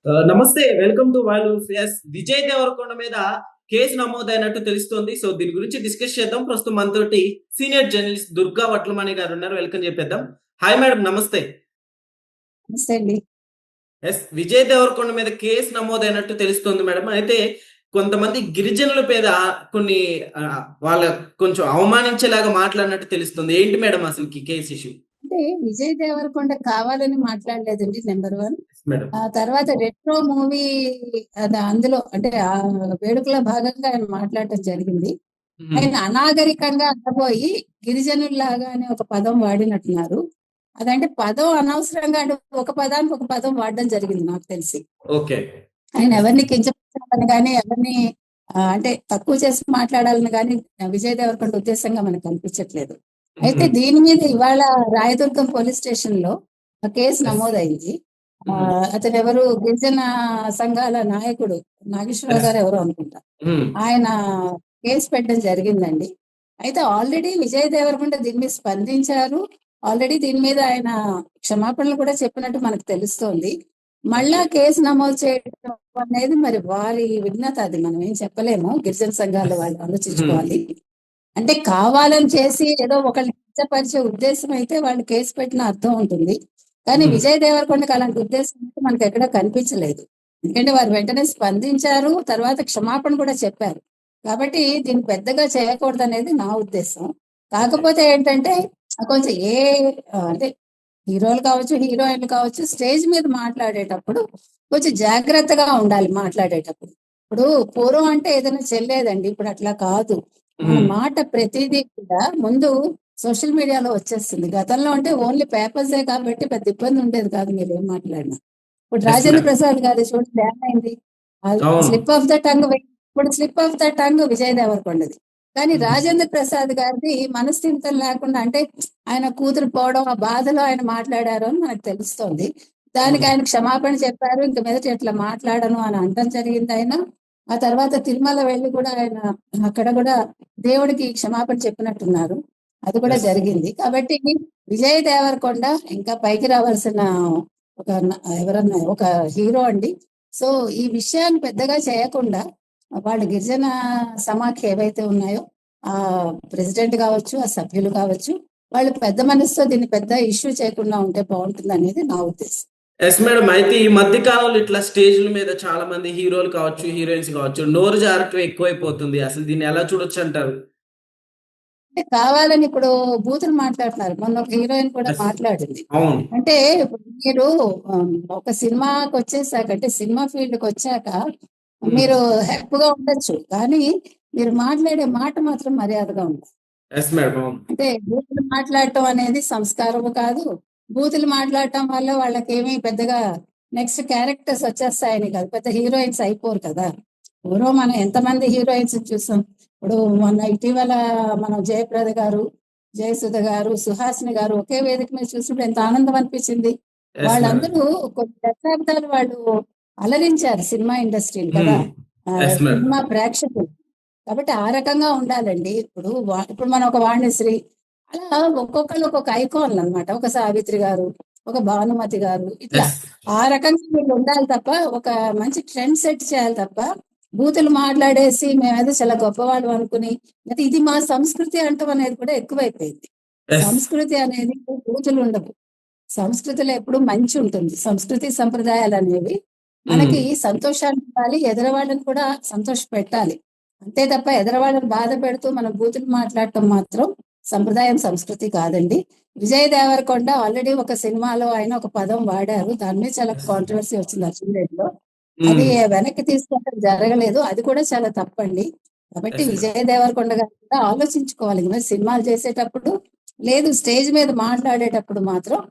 నమస్తే. Welcome to values. Vijay Devarakonda మీద case నమోదైనట్టు తెలుస్తోంది. సో, దీని గురించి డిస్కస్ చేద్దాం. ప్రస్తుతం మనతోటి సీనియర్ జర్నలిస్ట్ దుర్గా వడ్లమణి గారున్నారు. వెల్కమ్ చెప్పేద్దాం. Hi madam. నమస్తే. నమస్తే అండి. విజయ్ దేవరకొండ మీద కేసు నమోదైనట్టు తెలుస్తోంది మేడం. అయితే కొంతమంది గిరిజనుల మీద కొన్ని వాళ్ళ కొంచెం అవమానించేలాగా మాట్లాడినట్టు తెలుస్తుంది. ఏంటి మేడం అసలుకి కేసు ఇష్యూ? అంటే విజయ్ దేవరకొండ కావాలని మాట్లాడలేదండి, నెంబర్ 1. మేడం. ఆ తర్వాత రెట్రో మూవీ అందులో అంటే ఆ వేడుకలో భాగంగా ఆయన మాట్లాడటం జరిగింది. ఆయన అనాగరికంగా అనబోయి గిరిజనుల్లాగా అనే ఒక పదం వాడినట్టున్నారు. అదంటే పదం అనవసరంగా అంటే ఒక పదానికి ఒక పదం వాడడం జరిగింది నాకు తెలిసి. ఓకే. ఆయన ఎవరిని కించపరచాలని కానీ ఎవరిని అంటే తక్కువ చేసి మాట్లాడాలని కానీ విజయ్ దేవరకొండ ఉద్దేశంగా మనకు కనిపించట్లేదు. అయితే దీని మీద ఇవాళ రాయదుర్గం పోలీస్ స్టేషన్ లో కేసు నమోదైంది. అతను ఎవరు, గిరిజన సంఘాల నాయకుడు నాగేశ్వరరావు గారు ఎవరు అనుకుంటా, ఆయన కేసు పెట్టడం జరిగిందండి. అయితే ఆల్రెడీ విజయ్ దేవరకొండ దీని మీద స్పందించారు. ఆల్రెడీ దీని మీద ఆయన క్షమాపణలు కూడా చెప్పినట్టు మనకు తెలుస్తోంది. మళ్ళా కేసు నమోదు చేయడం అనేది మరి వారి విఘ్నత, అది మనం ఏం చెప్పలేము. గిరిజన సంఘాలు వాళ్ళు ఆలోచించుకోవాలి. అంటే కావాలని చేసి ఏదో ఒకళ్ళు కించపరిచే ఉద్దేశం అయితే వాళ్ళు కేసు పెట్టిన అర్థం ఉంటుంది. కానీ విజయ్ దేవరకొండకి అలాంటి ఉద్దేశం మనకి ఎక్కడ కనిపించలేదు. ఎందుకంటే వారు వెంటనే స్పందించారు, తర్వాత క్షమాపణ కూడా చెప్పారు. కాబట్టి దీన్ని పెద్దగా చేయకూడదు అనేది నా ఉద్దేశం. కాకపోతే ఏంటంటే కొంచెం అంటే హీరోలు కావచ్చు, హీరోయిన్లు కావచ్చు, స్టేజ్ మీద మాట్లాడేటప్పుడు కొంచెం జాగ్రత్తగా ఉండాలి మాట్లాడేటప్పుడు. ఇప్పుడు పూర్వం అంటే ఏదైనా చెల్లేదండి, ఇప్పుడు అట్లా కాదు. మన మాట ప్రతిదీ కూడా ముందు సోషల్ మీడియాలో వచ్చేస్తుంది. గతంలో అంటే ఓన్లీ పేపర్సే కాబట్టి పెద్ద ఇబ్బంది ఉండేది కాదు, మీరు ఏం మాట్లాడినా. ఇప్పుడు రాజేంద్ర ప్రసాద్ గారి చూడండి ఏమైంది, స్లిప్ ఆఫ్ ద టంగ్. ఇప్పుడు slip of the tongue Vijay దేవరకొండది. కానీ రాజేంద్ర ప్రసాద్ గారిది మనస్థిమితం లేకుండా, అంటే ఆయన కూతురు పోవడం ఆ బాధలో ఆయన మాట్లాడారు అని మనకు తెలుస్తోంది. దానికి ఆయన క్షమాపణ చెప్పారు, ఇంక మీదట ఇట్లా మాట్లాడను అని అనటం జరిగింది ఆయన. ఆ తర్వాత తిరుమల వెళ్ళి కూడా ఆయన అక్కడ కూడా దేవుడికి క్షమాపణ చెప్పినట్టున్నారు. అది కూడా జరిగింది. కాబట్టి విజయ్ దేవరకొండ ఇంకా పైకి రావాల్సిన ఎవరన్నా ఒక హీరో అండి. సో ఈ విషయాన్ని పెద్దగా చేయకుండా వాళ్ళు గిరిజన సమాఖ్య ఏవైతే ఉన్నాయో ఆ ప్రెసిడెంట్ కావచ్చు, ఆ సభ్యులు కావచ్చు, వాళ్ళు పెద్ద మనసుతో దీన్ని పెద్ద ఇష్యూ చేయకుండా ఉంటే బాగుంటుంది అనేది నా ఉద్దేశం. Yes madam. అయితే ఈ మధ్య కాలంలో ఇట్లా స్టేజ్ల మీద చాలా మంది హీరోలు కావచ్చు, హీరోయిన్స్ కావచ్చు, నోరు జారటం ఎక్కువైపోతుంది. అసలు దీన్ని ఎలా చూడొచ్చు అంటారు? అంటే కావాలని ఇప్పుడు బూతులు మాట్లాడుతున్నారు. మొన్న ఒక హీరోయిన్ కూడా మాట్లాడింది. అంటే ఇప్పుడు మీరు ఒక సినిమాకి వచ్చేసాక, అంటే సినిమా ఫీల్డ్కి వచ్చాక మీరు హ్యాపీగా ఉండొచ్చు, కానీ మీరు మాట్లాడే మాట మాత్రం మర్యాదగా ఉండాలి. అంటే బూతులు మాట్లాడటం అనేది సంస్కారం కాదు. బూతులు మాట్లాడటం వల్ల వాళ్ళకి ఏమీ పెద్దగా నెక్స్ట్ క్యారెక్టర్స్ వచ్చేస్తాయని కాదు, పెద్ద హీరోయిన్స్ అయిపోరు కదా. పూర్వం మనం ఎంతమంది హీరోయిన్స్ చూసాం. ఇప్పుడు మొన్న ఇటీవల మనం జయప్రద గారు, జయసుధ గారు, సుహాసిని గారు ఒకే వేదిక మీద చూసినప్పుడు ఎంత ఆనందం అనిపించింది. వాళ్ళందరూ కొన్ని దశాబ్దాలు వాళ్ళు అలరించారు సినిమా ఇండస్ట్రీని కదా, సినిమా ప్రేక్షకులు. కాబట్టి ఆ రకంగా ఉండాలండి. ఇప్పుడు మనం ఒక వాణిశ్రీ, అలా ఒక్కొక్కరు ఒక్కొక్క ఐకాన్లు అనమాట. ఒక సావిత్రి గారు, ఒక భానుమతి గారు, ఇట్లా ఆ రకంగా వీళ్ళు ఉండాలి తప్ప, ఒక మంచి ట్రెండ్ సెట్ చేయాలి తప్ప బూతులు మాట్లాడేసి మేమేదో చాలా గొప్పవాళ్ళు అనుకుని, అయితే ఇది మా సంస్కృతి అంటాం అనేది కూడా ఎక్కువైపోయింది. సంస్కృతి అనేది బూతులు ఉండవు. సంస్కృతిలో ఎప్పుడు మంచి ఉంటుంది. సంస్కృతి సంప్రదాయాలు అనేవి మనకి సంతోషాన్ని ఇవ్వాలి, ఎదరవాళ్ళని కూడా సంతోష పెట్టాలి. అంతే తప్ప ఎదరవాళ్ళని బాధ పెడుతూ మనం బూతులు మాట్లాడటం మాత్రం సంప్రదాయం, సంస్కృతి కాదండి. విజయ్ దేవరకొండ ఆల్రెడీ ఒక సినిమాలో ఆయన ఒక పదం వాడారు, దాని మీద చాలా కాంట్రవర్సీ వచ్చింది అర్జున్. అది వెనక్కి తీసుకోవడం జరగలేదు, అది కూడా చాలా తప్పండి. కాబట్టి విజయ్ దేవరకొండ గారు కూడా ఆలోచించుకోవాలి. మరి సినిమాలు చేసేటప్పుడు లేదు, స్టేజ్ మీద మాట్లాడేటప్పుడు మాత్రం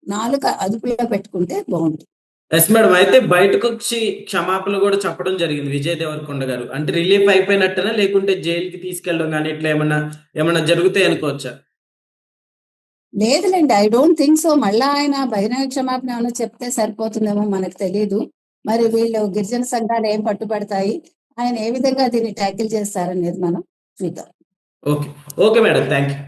నాలుక అదుపులో పెట్టుకుంటే బాగుంటుంది. Yes madam. అయితే బయటకు వచ్చి క్షమాపణలు కూడా చెప్పడం జరిగింది విజయ్ దేవరకొండ గారు. అంటే రిలీఫ్ అయిపోయినట్టనా, లేకుంటే జైలుకి తీసుకెళ్ళడం కానీ ఇట్లా ఏమన్నా జరుగుతాయి అనుకోవచ్చా? లేదులేండి, ఐ డోంట్ థింక్ సో. మళ్ళా ఆయన బహిరంగ క్షమాపణ ఏమైనా చెప్తే సరిపోతుందేమో, మనకు తెలియదు. మరి వీళ్ళు గిరిజన సంఘాలు ఏం పట్టుబడతాయి, ఆయన ఏ విధంగా దీన్ని ట్యాకిల్ చేస్తారనేది మనం చూద్దాం. Okay. Okay madam. Thank you.